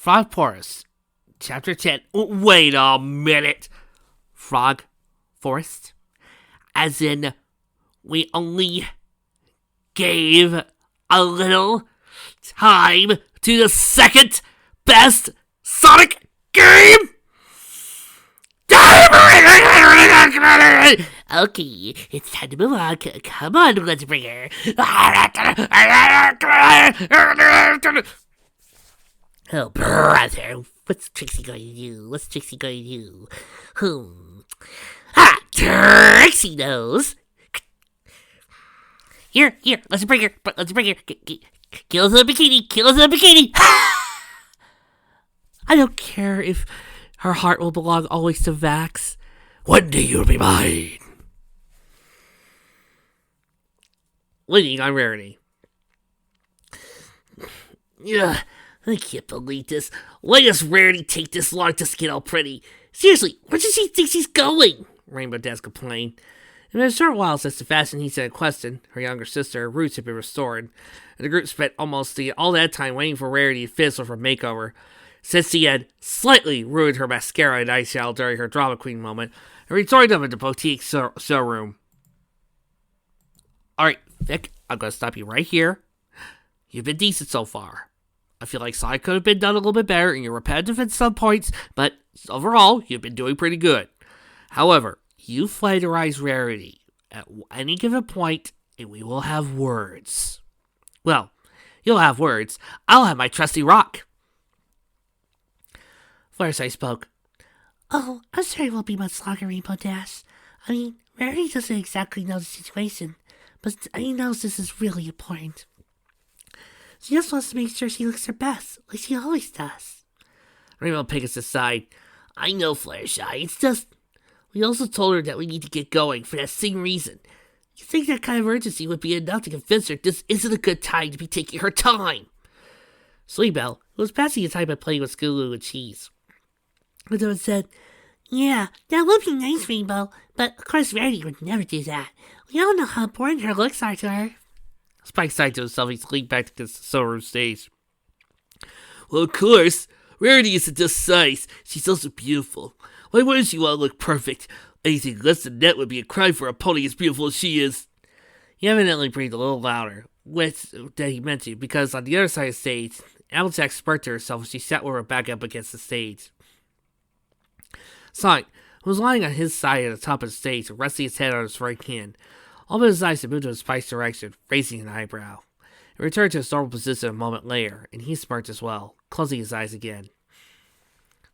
Frog Forest, Chapter 10. Wait a minute. Frog Forest? As in, we only gave a little time to the second best Sonic game? Okay, it's time to move on. Come on, let's bring her. Oh, brother, what's Trixie going to do? Ha! Trixie knows. Here, let's bring her. Kill the bikini. I don't care if her heart will belong always to Vax. One day you'll be mine. Winning on Rarity. Yeah, I can't believe this. Why does Rarity take this long to get all pretty? Seriously, where does she think she's going? Rainbow Dash complained. It was a short while since the fashion he said Queston, her younger sister, her roots had been restored, and the group spent almost all that time waiting for Rarity to finish with her makeover. Since he had slightly ruined her mascara and eyeshadow during her drama queen moment, and rejoined them in the boutique showroom. Alright, Vic, I'm gonna stop you right here. You've been decent so far. I feel like Sonic could have been done a little bit better, and you're repetitive at some points, but overall, you've been doing pretty good. However, you flatterize Rarity at any given point, and we will have words. Well, you'll have words. I'll have my trusty rock. Fluttershy spoke. Oh, I'm sorry it won't be much longer, Rainbow Dash. I mean, Rarity doesn't exactly know the situation, but he knows this is really important. She just wants to make sure she looks her best, like she always does. Rainbow Pegasus sighed. I know, Fluttershy, it's just... We also told her that we need to get going for that same reason. You think that kind of urgency would be enough to convince her this isn't a good time to be taking her time? Sleebell, who was passing his time by playing with Scootaloo and Cheese, said, Yeah, that would be nice, Rainbow, but of course Rarity would never do that. We all know how important her looks are to her. Spike sighed to himself. He leaned back against the showroom stage. Well, of course, Rarity isn't just size. She's also beautiful. Why wouldn't she want to look perfect? Anything less than that would be a crime for a pony as beautiful as she is. He evidently breathed a little louder, which that he meant to, because on the other side of the stage, Applejack spurted to herself as she sat with her back up against the stage. Sonic, who was lying on his side at the top of the stage, resting his head on his right hand, all but his eyes had moved to Spike's direction, raising an eyebrow. It returned to his normal position a moment later, and he smirked as well, closing his eyes again.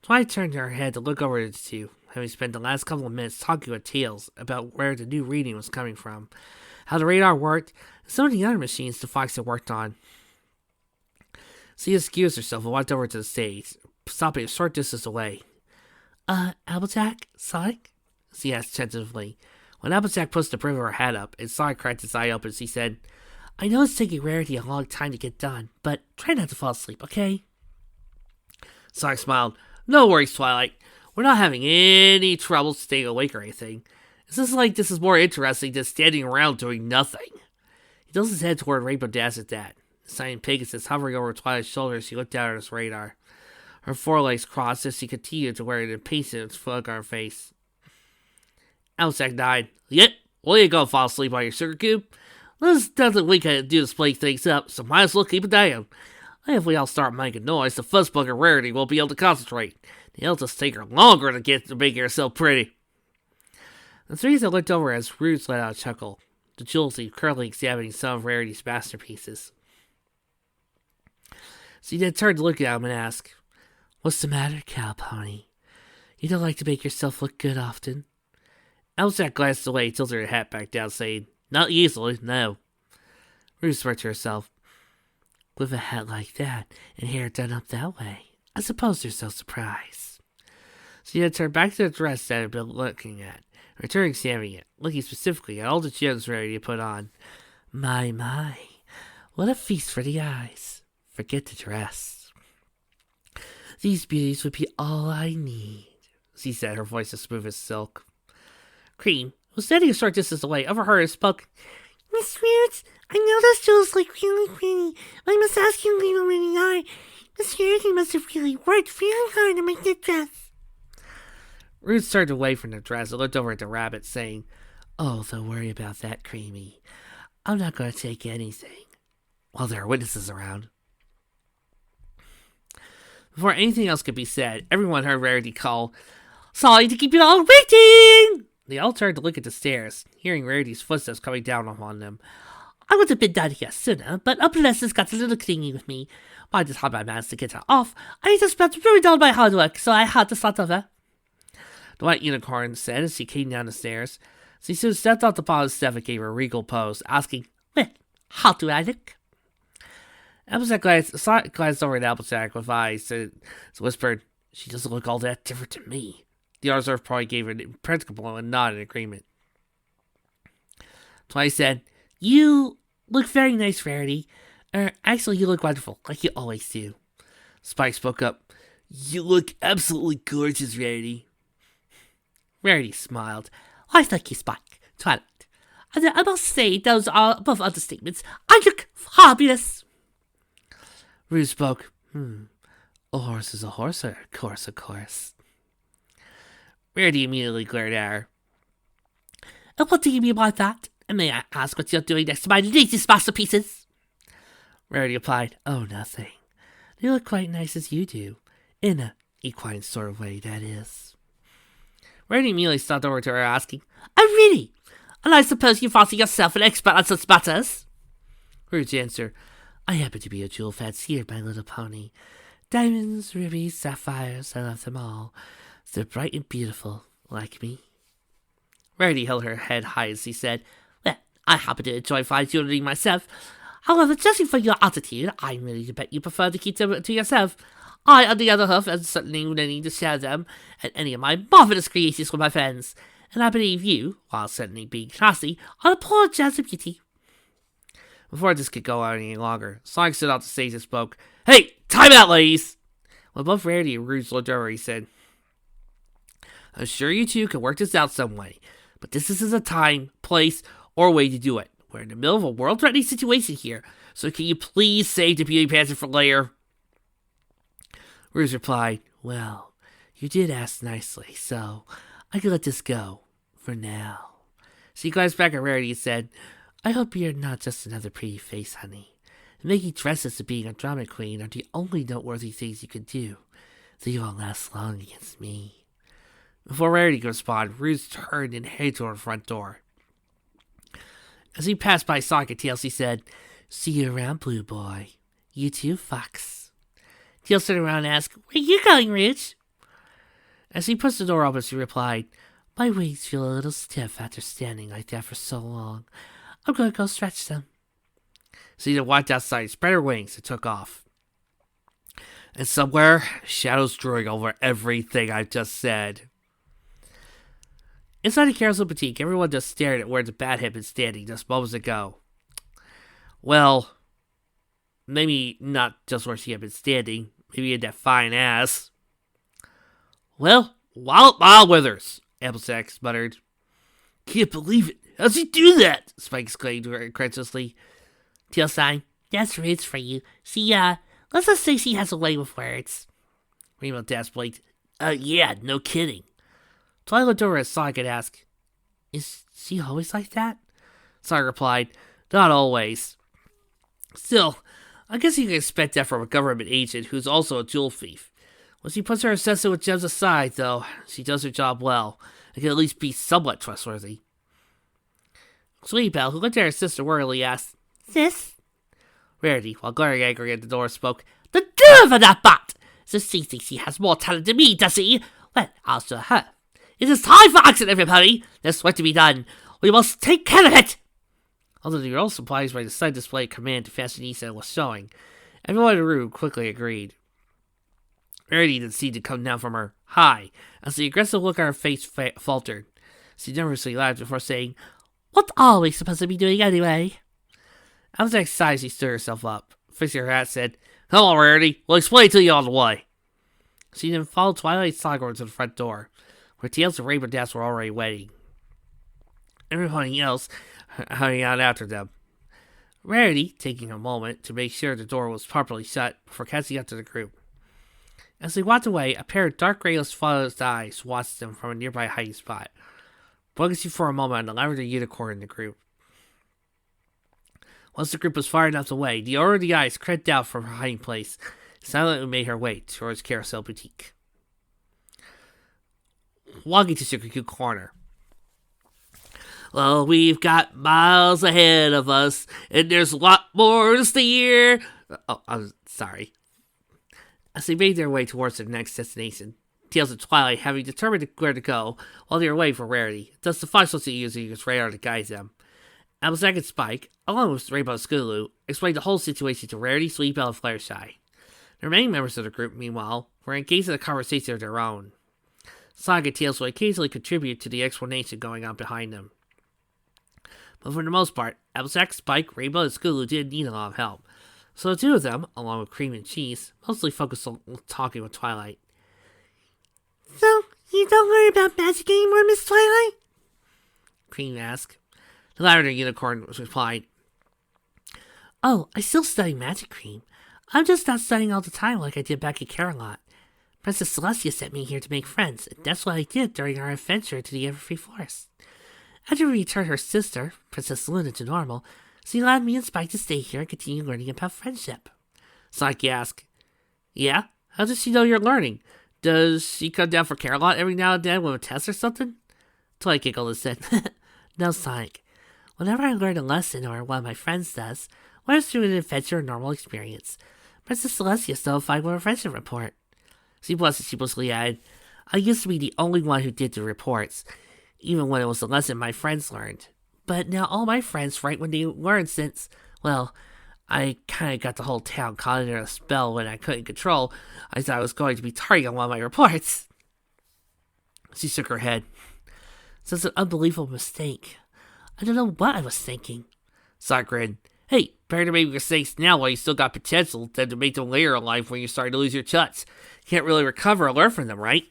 Twilight turned her head to look over at the two, having spent the last couple of minutes talking with Tails about where the new reading was coming from, how the radar worked, and some of the other machines the Fox had worked on. She excused herself and walked over to the stage, stopping a short distance away. Applejack? Sonic? She asked tentatively. When Applejack pushed the brim of her hat up, and Sonic cracked his eye open, she said, I know it's taking Rarity a long time to get done, but try not to fall asleep, okay? Sonic smiled. No worries, Twilight. We're not having any trouble staying awake or anything. It's just like this is more interesting than standing around doing nothing. He tilts his head toward Rainbow Dash at that. The silent Pegasus hovering over Twilight's shoulder as she looked down at his radar. Her forelegs crossed as she continued to wear an impatient look on her face. Applejack died. Yep, well you go fall asleep on your sugar cube. There's nothing we can do to split things up, so might as well keep it down. If we all start making noise, the Fuzzbug and Rarity won't be able to concentrate. It'll just take her longer to get to making herself pretty. The three looked over as Roots let out a chuckle, the Julesy currently examining some of Rarity's masterpieces. She then turned to look at him and asked, What's the matter, Cowpony? You don't like to make yourself look good often? Applejack glanced away, tilted her hat back down, saying, Not easily, no. Roots smirked to herself. With a hat like that, and hair done up that way, I suppose there's no surprise. She had turned back to the dress that had been looking at, returning examining it, looking specifically at all the gems ready to put on. My, what a feast for the eyes. Forget the dress. These beauties would be all I need, she said, her voice as smooth as silk. Cream, who was standing a short distance away, overheard and spoke. Miss Roots, I know this jewel's like really pretty, but I must ask you, little Winnie Eye. Miss Rarity must have really worked really hard to make that dress. Roots turned away from the dress and looked over at the rabbit, saying, "Oh, don't worry about that, Creamy. I'm not going to take anything." While there are witnesses around. Before anything else could be said, everyone heard Rarity call, "Sorry to keep you all waiting!" They all turned to look at the stairs, hearing Rarity's footsteps coming down upon them. I would have been down here sooner, but Opalescence got a little clingy with me. By the time I managed to get her off, I just felt ruined all my hard work, so I had to start over. The White Unicorn said as she came down the stairs. She soon stepped off the bottom step and gave her a regal pose, asking, "Well, how do I look?" Applejack glanced over at Applejack with eyes and whispered, "She doesn't look all that different to me." The other Earth probably gave an impracticable nod in agreement. Twice said, "You look very nice, Rarity. Actually, you look wonderful, like you always do." Spike spoke up, "You look absolutely gorgeous, Rarity." Rarity smiled. "I thank you, Spike. Twilight. And I must say, those are above understatements. I look fabulous." Ruse spoke, "A horse is a horse, of course. Rarity immediately glared at her. "What do you mean by that? And may I ask what you're doing next to my latest masterpieces?" Rarity replied, "Oh, nothing. They look quite nice as you do. In a equine sort of way, that is." Rarity immediately stopped over to her, asking, "Oh, really? And I suppose you fancy yourself an expert on such matters?" Ruse answered, "I happen to be a jewel fancier, my little pony. Diamonds, rubies, sapphires, I love them all. They're bright and beautiful, like me." Rarity held her head high as he said, "Well, I happen to enjoy fine jewelry myself. However, judging from your attitude, I'm willing to bet you prefer to keep them to yourself. I, on the other hand, am certainly willing to share them and any of my marvelous creations with my friends. And I believe you, while certainly being classy, are a poor jazz of beauty." Before this could go on any longer, Sonic stood out the stage and spoke, "Hey, time out, ladies!" When both Rarity and Ruse looked over, he said, "I'm sure you two can work this out some way, but this isn't a time, place, or way to do it. We're in the middle of a world-threatening situation here, so can you please save the beauty pageant for later?" Ruse replied, "Well, you did ask nicely, so I can let this go, for now." She glanced back at Rarity and said, "I hope you're not just another pretty face, honey. Making dresses and being a drama queen are the only noteworthy things you can do, so you won't last long against me." Before Rarity could respond, Ruse turned and headed toward the front door. As he passed by Sonic and Tails, he said, "See you around, Blue Boy. You too, Fox." Tails turned around and asked, "Where are you going, Rouge?" As he pushed the door open, she replied, "My wings feel a little stiff after standing like that for so long. I'm going to go stretch them." Zeta walked outside, spread her wings, and took off. And somewhere, shadows drawing over everything I've just said. Inside the Carousel Boutique, everyone just stared at where the bat had been standing just moments ago. Well, maybe not just where she had been standing, maybe in that fine ass. "Well, Wild Withers," Applejack muttered. "Can't believe it. How'd she do that?" Spike exclaimed incredulously. Tails sighed, "That's words for you. Let's just say she has a way with words." Rainbow Dash blinked. Yeah, no kidding." Twilight looked over at Sonic and asked, "Is she always like that?" Sonic replied, "Not always. Still, I guess you can expect that from a government agent who's also a jewel thief. When she puts her obsession with gems aside, though, she does her job well and can at least be somewhat trustworthy." Sweetie Belle, who looked at her sister worriedly, asked, "Sis?" Rarity, while glaring angry at the door, spoke, "The nerve of that bat! So she thinks she has more talent than me, does she? Well, I'll show her. It is time for action, everybody! There's work to be done. We must take care of it!" Although they were all surprised by the sudden display of command to Fashionista was showing, everyone in the room quickly agreed. Rarity didn't seem to come down from her high, as the aggressive look on her face faltered. She nervously laughed before saying, "What are we supposed to be doing anyway?" Applejack sighed as she stood herself up. Fixing her hat, said, "Come on, Rarity. We'll explain it to you on the way." She then followed Twilight Sonic to the front door, where Tails and Rainbow Dash were already waiting. Everybody else hurrying out after them. Rarity taking a moment to make sure the door was properly shut before catching up to the group. As they walked away, a pair of dark grayish eyes watched them from a nearby hiding spot, focusing for a moment on the lavender unicorn in the group. Once the group was far enough away, the owner of the eyes crept out from her hiding place, silently made her way towards Carousel Boutique. Walking to Sugar Cube Corner. Well, we've got miles ahead of us, and there's a lot more to see here. Oh, I'm sorry. As they made their way towards their next destination, Tails and Twilight having determined where to go while they were waiting for Rarity, thus the five social users radar to guide them. Applejack and Spike, along with Rainbow and Scootaloo, explained the whole situation to Rarity, Sweetbelle, and Fluttershy. The remaining members of the group, meanwhile, were engaged in a conversation of their own. Sonic and Tails would occasionally contribute to the explanation going on behind them. But for the most part, Applejack, Spike, Rainbow, and Scootaloo didn't need a lot of help, so the two of them, along with Cream and Cheese, mostly focused on talking with Twilight. So, you don't worry about magic anymore, Miss Twilight? Cream asked. The lavender unicorn replied, Oh, I still study magic, Cream. I'm just not studying all the time like I did back at Carolot. Princess Celestia sent me here to make friends, and that's what I did during our adventure to the Everfree Forest. After we returned her sister, Princess Luna, to normal, she allowed me and Spike to stay here and continue learning about friendship. Sonic asked, Yeah? How does she know you're learning? Does she come down for Carolot every now and then with a test or something? Twilight giggled and said, No, Sonic. Whenever I learn a lesson or one of my friends does, whether through an adventure or normal experience, Princess Celestia notified with a friendship report. She sheepishly added, I used to be the only one who did the reports, even when it was a lesson my friends learned. But now all my friends write when they learn since, well, I kind of got the whole town caught under a spell when I couldn't control. I thought I was going to be targeted on one of my reports. She shook her head. Such an unbelievable mistake. I don't know what I was thinking. Sonic grinned. Hey, better to make mistakes now while you still got potential than to make them later in life when you're starting to lose your chuts. Can't really recover or learn from them, right?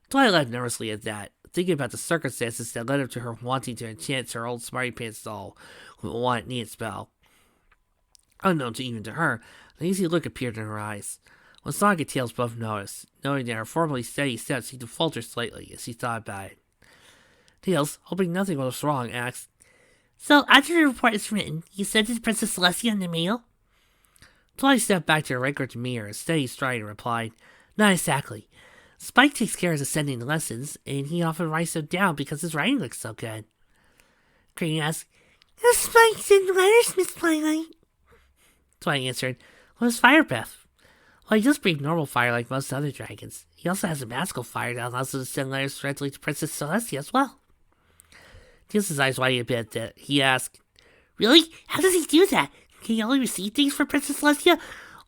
Twilight laughed nervously at that, thinking about the circumstances that led up to her wanting to enchant her old Smarty Pants doll with a wanted need spell. Unknown to even to her, an easy look appeared in her eyes. When Sonic and Tails both noticed, knowing that her formerly steady steps seemed to falter slightly as she thought about it. Tails, hoping nothing was wrong, asked, So, after the report is written, you sent it to Princess Celestia in the mail? Twilight stepped back to her regular demeanor and steady stride and replied, Not exactly. Spike takes care of the sending the lessons, and he often writes them down because his writing looks so good. Cream asked, Does Spike send letters, Miss Twilight? Twilight answered, Well, his fire breath. Well, he just breathes normal fire like most other dragons. He also has a magical fire that allows him to send letters directly to Princess Celestia as well. Tails' eyes widened a bit that he asked, Really? How does he do that? Can he only receive things from Princess Celestia?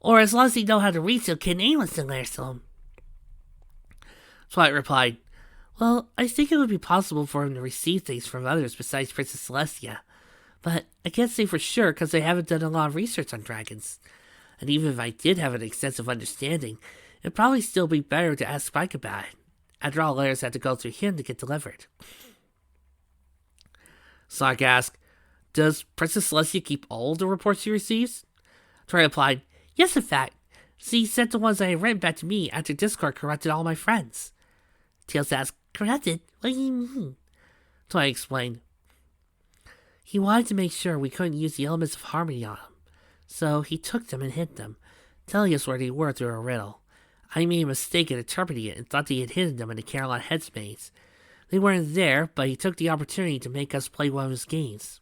Or as long as he knows how to read, so can anyone send letters to him? Twilight replied, Well, I think it would be possible for him to receive things from others besides Princess Celestia. But I can't say for sure because I haven't done a lot of research on dragons. And even if I did have an extensive understanding, it'd probably still be better to ask Spike about it. After all, letters had to go through him to get delivered. Sonic asked, Does Princess Celestia keep all the reports she receives? Twilight replied, Yes, in fact. She sent the ones I had written back to me after Discord corrupted all my friends. Tails asked, Corrupted? What do you mean? Twilight explained, He wanted to make sure we couldn't use the elements of harmony on him. So he took them and hid them, telling us where they were through a riddle. I made a mistake in interpreting it and thought they had hidden them in the Carolot headspace. They weren't there, but he took the opportunity to make us play one of his games.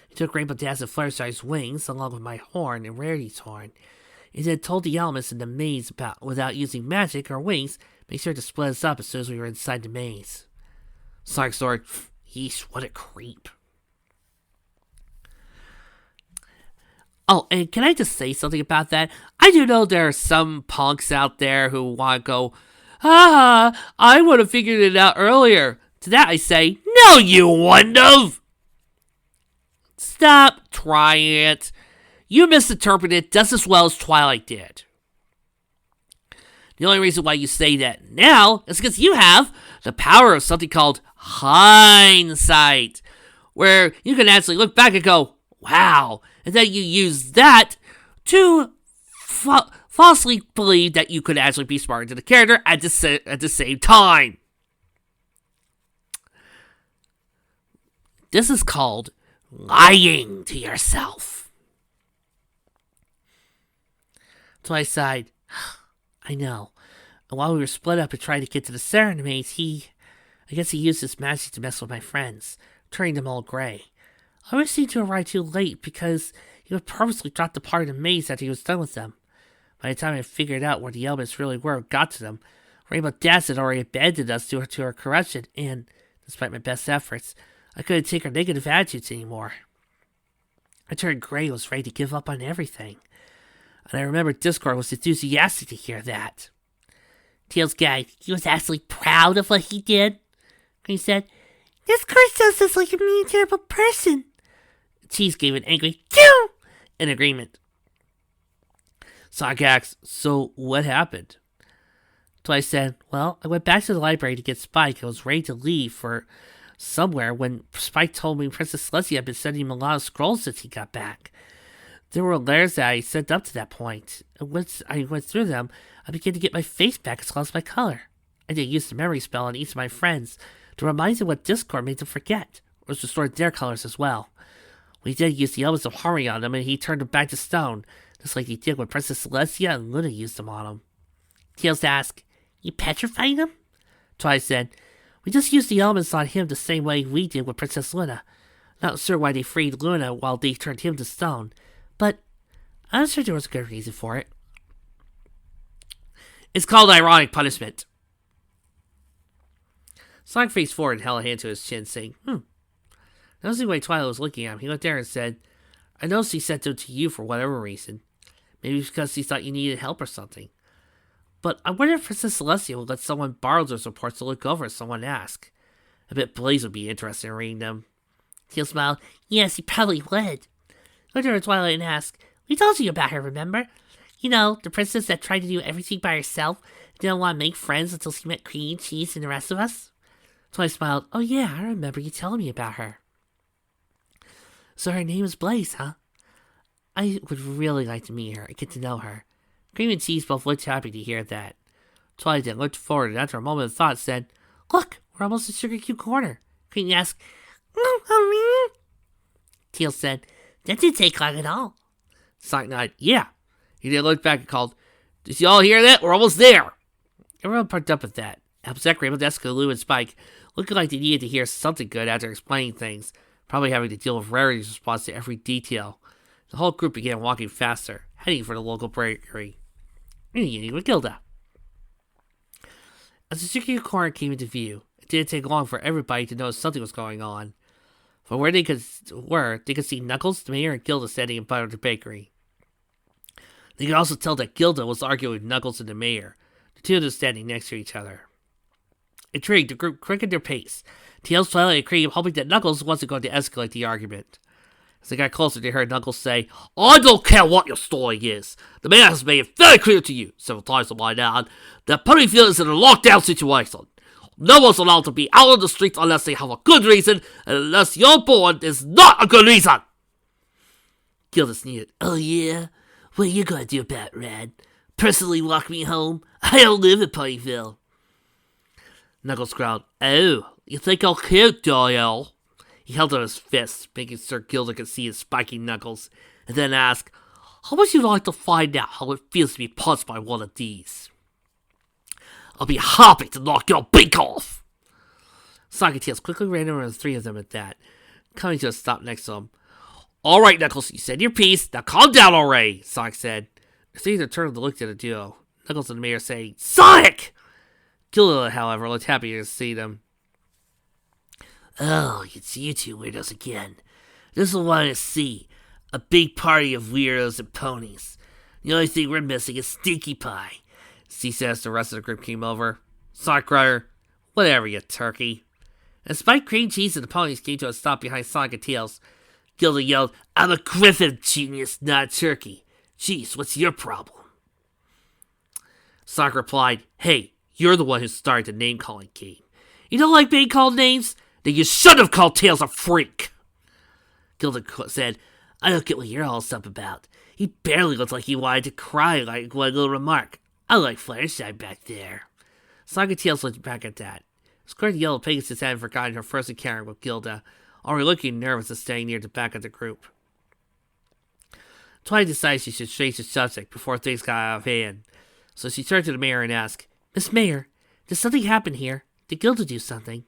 He took Rainbow Dash and Fluttershy's wings, along with my horn and Rarity's horn, and then told the elements in the maze about, without using magic or wings, make sure to split us up as soon as we were inside the maze. Sonic story, Yeesh, what a creep. Oh, and can I just say something about that? I do know there are some punks out there who want to go, I would have figured it out earlier. To that I say, no, you wouldn't have. Stop trying it. You misinterpreted it just as well as Twilight did. The only reason why you say that now is because you have the power of something called hindsight, where you can actually look back and go, wow, and then you use that to falsely believe that you could actually be smarter than the character at the same time. This is called lying to yourself. So I sighed. I know. And while we were split up and trying to get to the center maze, I guess he used his magic to mess with my friends, turning them all gray. I always seemed to arrive too late because he would purposely drop the part of the maze after he was done with them. By the time I figured out where the elements really were and got to them, Rainbow Dash had already abandoned us to her corruption, and, despite my best efforts, I couldn't take her negative attitudes anymore. I turned gray and was ready to give up on everything. And I remember Discord was enthusiastic to hear that. Tails gagged. He was actually proud of what he did. He said, Discord sounds just like a mean, terrible person. Cheese gave an angry "Phew!" in agreement. Sonic asked, so what happened? So I said, well, I went back to the library to get Spike. I was ready to leave for somewhere when Spike told me Princess Celestia had been sending him a lot of scrolls since he got back. There were letters that I sent up to that point, and once I went through them, I began to get my face back as well as my color. I did use the memory spell on each of my friends to remind them what Discord made them forget, or restored their colors as well. We did use the elements of harmony on them, and he turned them back to stone, just like he did when Princess Celestia and Luna used them on him. Tails asked, You petrified him? Twi said, we just used the elements on him the same way we did with Princess Luna. Not sure why they freed Luna while they turned him to stone, but I'm sure there was a good reason for it. It's called ironic punishment. Sonic faced forward and held a hand to his chin, saying, Noticing the way Twilight was looking at him, he looked there and said, I noticed he sent them to you for whatever reason. Maybe because he thought you needed help or something. But I wonder if Princess Celestia would let someone borrow those reports to look over if someone asked. I bet Blaze would be interested in reading them. Tails smiled. Yes, he probably would. Looked over at Twilight and asked, We told you about her, remember? You know, the princess that tried to do everything by herself, didn't want to make friends until she met Cream, Cheese, and the rest of us? Twilight smiled. Oh yeah, I remember you telling me about her. So her name is Blaze, huh? I would really like to meet her and get to know her. Cream and Cheese both looked happy to hear that. Twilight then looked forward and after a moment of thought said, Look, we're almost at Sugar Cube Corner. Cream asked, Oh, really? Tails said, That didn't take long at all. Sonic nodded, yeah. He then looked back and called, Did you all hear that? We're almost there. Everyone perked up at that. Applejack, Rainbow Dash, Lou, and Spike looking like they needed to hear something good after explaining things, probably having to deal with Rarity's response to every detail. The whole group began walking faster, heading for the local bakery. Meeting with Gilda. As the Sugar Cube Corner came into view, it didn't take long for everybody to notice something was going on. From where they could see Knuckles, the mayor, and Gilda standing in front of the bakery. They could also tell that Gilda was arguing with Knuckles and the mayor, the two of them standing next to each other. Intrigued, the group quickened their pace. Tails, Twilight, and Cream hoping that Knuckles wasn't going to escalate the argument. As they got closer, they heard Knuckles say, I don't care what your story is. The mayor has made it very clear to you, several times on my now, that Ponyville is in a lockdown situation. No one's allowed to be out on the streets unless they have a good reason, and unless you're born is not a good reason. Gilda sneered. Oh yeah? What are you gonna do about it, Rad? Personally walk me home? I don't live in Ponyville. Knuckles growled, Oh, you think I'll care, Dial? He held out his fist, making sure Gilda could see his spiky knuckles, and then asked, How would you like to find out how it feels to be punched by one of these? I'll be happy to knock your beak off! Sonic and Tails quickly ran over the three of them at that, coming to a stop next to him. Alright, Knuckles, you said your piece, now calm down already, Sonic said. The three of them turned and looked at the duo, Knuckles and the mayor saying, Sonic! Gilda, however, looked happy to see them. Oh, it's you two weirdos again. This is what I want to see. A big party of weirdos and ponies. The only thing we're missing is Stinky Pie. He said as the rest of the group came over. Sonic cried, Whatever, you turkey. As Spike, Cream, Cheese, and the ponies came to a stop behind Sonic and Tails, Gilda yelled, I'm a Griffin genius, not a turkey. Jeez, what's your problem? Sonic replied, Hey, you're the one who started the name-calling game. You don't like being called names? Then you should have called Tails a freak. Gilda said, I don't get what you're all up about. He barely looked like he wanted to cry like one little remark. I like Fluttershy back there. Sonic Tails looked back at that. Square Yellow Pegasus had forgotten her first encounter with Gilda, already looking nervous and staying near the back of the group. Twilight decided she should change the subject before things got out of hand, so she turned to the mayor and asked, Miss Mayor, did something happen here? Did Gilda do something?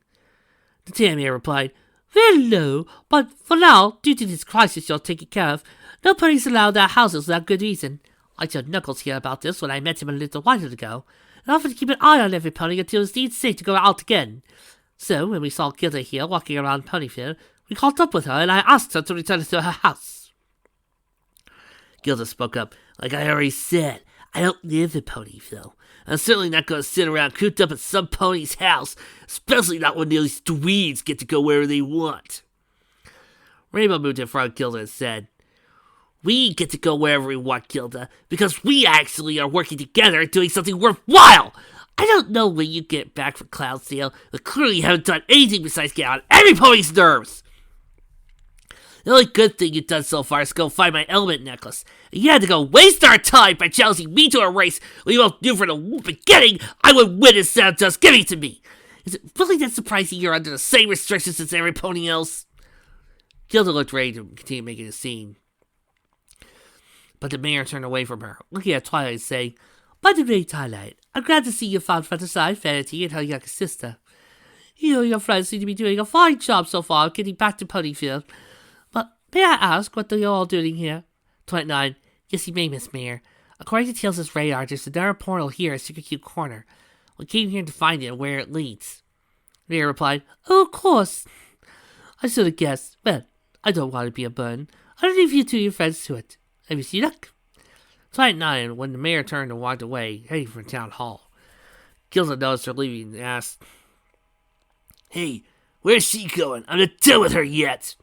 The Tam Mayor replied, Well, no, but for now, due to this crisis you're taking care of, no ponies allowed our houses without good reason. I told Knuckles here about this when I met him a little while ago, and offered to keep an eye on every pony until it's deemed safe to go out again. So, when we saw Gilda here walking around Ponyville, we caught up with her and I asked her to return to her house. Gilda spoke up, Like I already said, I don't live in Ponyville. I'm certainly not going to sit around cooped up at some pony's house, especially not when these dweebs get to go wherever they want. Rainbow moved in front of Gilda and said, We get to go wherever we want, Gilda, because we actually are working together and doing something worthwhile. I don't know when you get back from Cloudsdale, but clearly you haven't done anything besides get on every pony's nerves. The only good thing you've done so far is go find my element necklace. And you had to go waste our time by challenging me to a race when you both knew from the beginning I would win instead of just giving it to me. Is it really that surprising you're under the same restrictions as every pony else? Gilda looked ready to continue making a scene, but the mayor turned away from her, looking at Twilight and saying, By the way, Twilight, I'm glad to see you found Fluttershy, Vanity, and her younger sister. You and your friends seem to be doing a fine job so far of getting back to Ponyville. But may I ask what you're all doing here? Twilight nodded. Yes, you may, Miss Mayor. According to Tails' radar, there's a narrow portal here at Secret Cube Corner. We came here to find it and where it leads. Mayor replied, Oh, of course. I should have guessed. Well, I don't want to be a burden. I'll leave you two your friends to it. I wish you luck. Twilight nodded when the mayor turned and walked away, heading for town hall. Gilda noticed her leaving and asked, Hey, where's she going? I'm not done with her yet.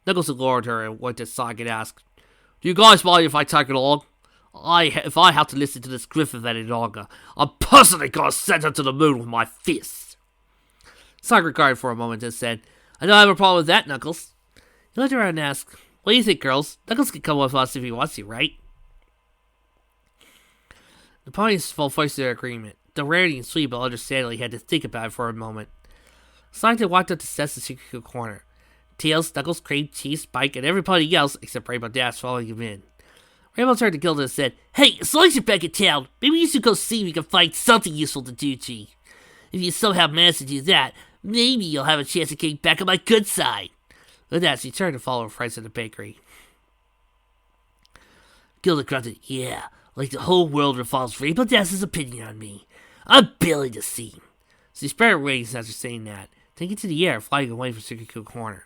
Knuckles ignored her and went to Sonic and asked, Do you guys mind if I take it along? If I have to listen to this Griffith any longer, I'm personally gonna send her to the moon with my fists. Sonic regarded for a moment and said, I don't have a problem with that, Knuckles. He looked around and asked, What do you think, girls? Knuckles can come with us if he wants to, right? The ponies full voiced their agreement, though Rarity and Sweetbell understandably had to think about it for a moment. Sonic had walked up the steps to Secret Corner. Tails, Knuckles, Crane, Cheese, Spike, and everybody else except Rainbow Dash following him in. Rainbow turned to Gilda and said, Hey, as long as you're back in town, maybe you should go see if you can find something useful to do, G. If you somehow manage to do that, maybe you'll have a chance of getting back on my good side. With that, she turned to follow her friends to the bakery. Gilda grunted, Yeah, like the whole world revolves Rainbow Dash's opinion on me. I'm barely the scene. She spread her wings after saying that, taking to the air, flying away from Secret Cube Corner.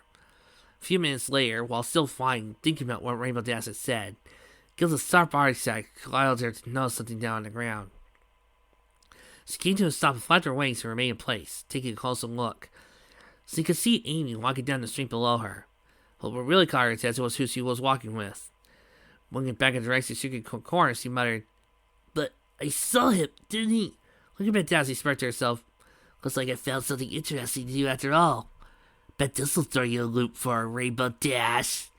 A few minutes later, while still flying, thinking about what Rainbow Dash had said, Gilda's sharp eyesight allowed her to notice something down on the ground. She came to a stop and flapped her wings to remain in place, taking a closer look. She could see Amy walking down the street below her, but what really caught her attention was who she was walking with. Looking back in the direction of Secret Corner, she muttered, But I saw him, didn't he? Looking back down, she smirked to herself, Looks like I found something interesting to do after all. Bet this'll throw you a loop for a Rainbow Dash.